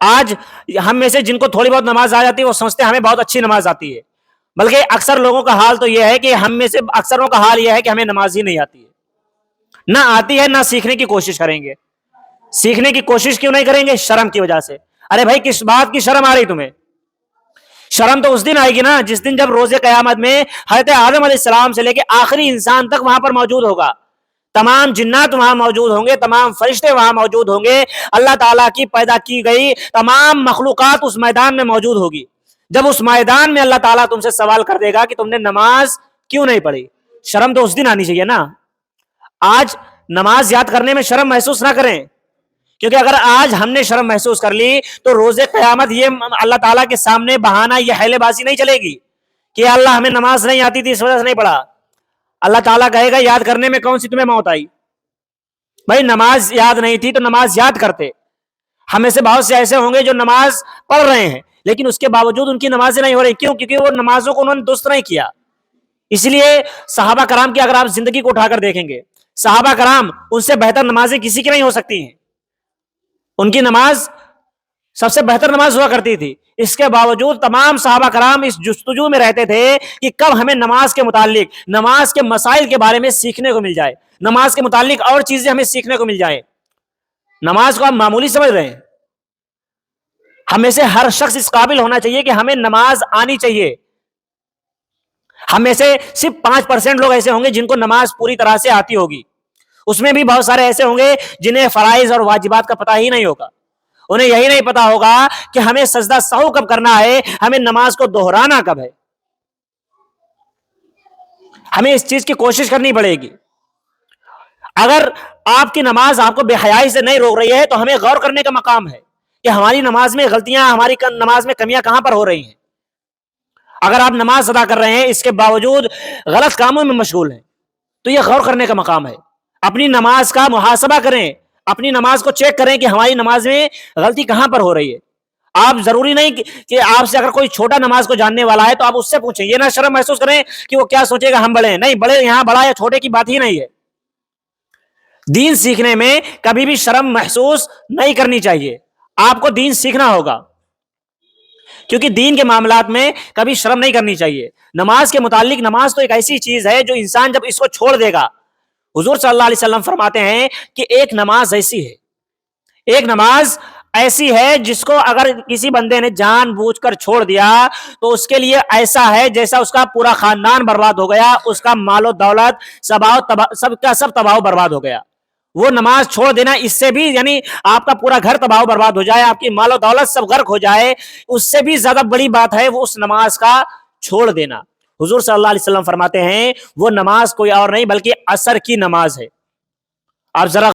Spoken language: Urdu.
آج ہم میں سے جن کو تھوڑی بہت نماز آ جاتی ہے وہ سمجھتے ہیں ہمیں بہت اچھی نماز آتی ہے، بلکہ اکثر لوگوں کا حال تو یہ ہے کہ ہم میں سے اکثروں کا حال یہ ہے کہ ہمیں نماز ہی نہیں آتی ہے، نہ آتی ہے نہ سیکھنے کی کوشش کریں گے۔ سیکھنے کی کوشش کیوں نہیں کریں گے؟ شرم کی وجہ سے۔ ارے بھائی کس بات کی شرم آ رہی تمہیں؟ شرم تو اس دن آئے گی نا جس دن جب روز قیامت میں حضرت آدم علیہ السلام سے لے کے آخری انسان تک وہاں پر موجود ہوگا، تمام جنات وہاں موجود ہوں گے، تمام فرشتے وہاں موجود ہوں گے، اللہ تعالیٰ کی پیدا کی گئی تمام مخلوقات اس میدان میں موجود ہوگی۔ جب اس میدان میں اللہ تعالیٰ تم سے سوال کر دے گا کہ تم نے نماز کیوں نہیں پڑھی، شرم تو اس دن آنی چاہیے نا۔ آج نماز یاد کرنے میں شرم محسوس نہ کریں، کیونکہ اگر آج ہم نے شرم محسوس کر لی تو روز قیامت یہ اللہ تعالیٰ کے سامنے بہانہ، یہ حیلے بازی نہیں چلے گی کہ اللہ ہمیں نماز نہیں آتی تھی اس وجہ سے نہیں پڑھا۔ اللہ تعالیٰ کہے گا یاد کرنے میں کون سی تمہیں موت آئی؟ بھائی نماز یاد نہیں تھی تو نماز یاد کرتے۔ ہم میں سے بہت سے ایسے ہوں گے جو نماز پڑھ رہے ہیں لیکن اس کے باوجود ان کی نمازیں نہیں ہو رہی، کیوں؟ کیونکہ وہ نمازوں کو انہوں نے درست نہیں کیا۔ اس لیے صحابہ کرام کی اگر آپ زندگی کو اٹھا کر دیکھیں گے، صحابہ کرام ان سے بہتر نمازیں کسی کی نہیں ہو سکتی ہیں، ان کی نماز سب سے بہتر نماز ہوا کرتی تھی۔ اس کے باوجود تمام صحابہ کرام اس جستجو میں رہتے تھے کہ کب ہمیں نماز کے متعلق، نماز کے مسائل کے بارے میں سیکھنے کو مل جائے، نماز کے متعلق اور چیزیں ہمیں سیکھنے کو مل جائے۔ نماز کو آپ معمولی سمجھ رہے ہیں؟ ہمیں سے ہر شخص اس قابل ہونا چاہیے کہ ہمیں نماز آنی چاہیے۔ ہم میں سے صرف 5% لوگ ایسے ہوں گے جن کو نماز پوری طرح سے آتی ہوگی، اس میں بھی بہت سارے ایسے ہوں گے جنہیں فرائض اور واجبات کا پتہ ہی نہیں ہوگا، انہیں یہی نہیں پتا ہوگا کہ ہمیں سجدہ سہو کب کرنا ہے، ہمیں نماز کو دہرانا کب ہے۔ ہمیں اس چیز کی کوشش کرنی پڑے گی۔ اگر آپ کی نماز آپ کو بے حیائی سے نہیں روک رہی ہے تو ہمیں غور کرنے کا مقام ہے کہ ہماری نماز میں غلطیاں، ہماری نماز میں کمیاں کہاں پر ہو رہی ہیں۔ اگر آپ نماز ادا کر رہے ہیں اس کے باوجود غلط کاموں میں مشغول ہیں تو یہ غور کرنے کا مقام ہے۔ اپنی نماز کا محاسبہ کریں، اپنی نماز کو چیک کریں کہ ہماری نماز میں غلطی کہاں پر ہو رہی ہے۔ آپ ضروری نہیں کہ آپ سے اگر کوئی چھوٹا نماز کو جاننے والا ہے تو آپ اس سے پوچھیں، یہ نہ شرم محسوس کریں کہ وہ کیا سوچے گا ہم بڑے ہیں۔ نہیں، بڑے یہاں بڑا یا چھوٹے کی بات ہی نہیں ہے۔ دین سیکھنے میں کبھی بھی شرم محسوس نہیں کرنی چاہیے۔ آپ کو دین سیکھنا ہوگا کیونکہ دین کے معاملات میں کبھی شرم نہیں کرنی چاہیے۔ نماز کے متعلق، نماز تو ایک ایسی چیز ہے جو انسان جب اس کو چھوڑ دے گا، حضور صلی اللہ علیہ وسلم فرماتے ہیں کہ ایک نماز ایسی ہے جس کو اگر کسی بندے نے جان بوجھ کر چھوڑ دیا تو اس کے لیے ایسا ہے جیسا اس کا پورا خاندان برباد ہو گیا، اس کا مال و دولت سب کا سب تباہ و برباد ہو گیا۔ وہ نماز چھوڑ دینا، اس سے بھی یعنی آپ کا پورا گھر تباہ و برباد ہو جائے، آپ کی مال و دولت سب غرق ہو جائے، اس سے بھی زیادہ بڑی بات ہے وہ اس نماز کا چھوڑ دینا۔ حضور صلی اللہ علیہ وسلم فرماتے ہیں وہ نماز کوئی اور نہیں بلکہ عصر کی نماز ہے۔ آپ ذرا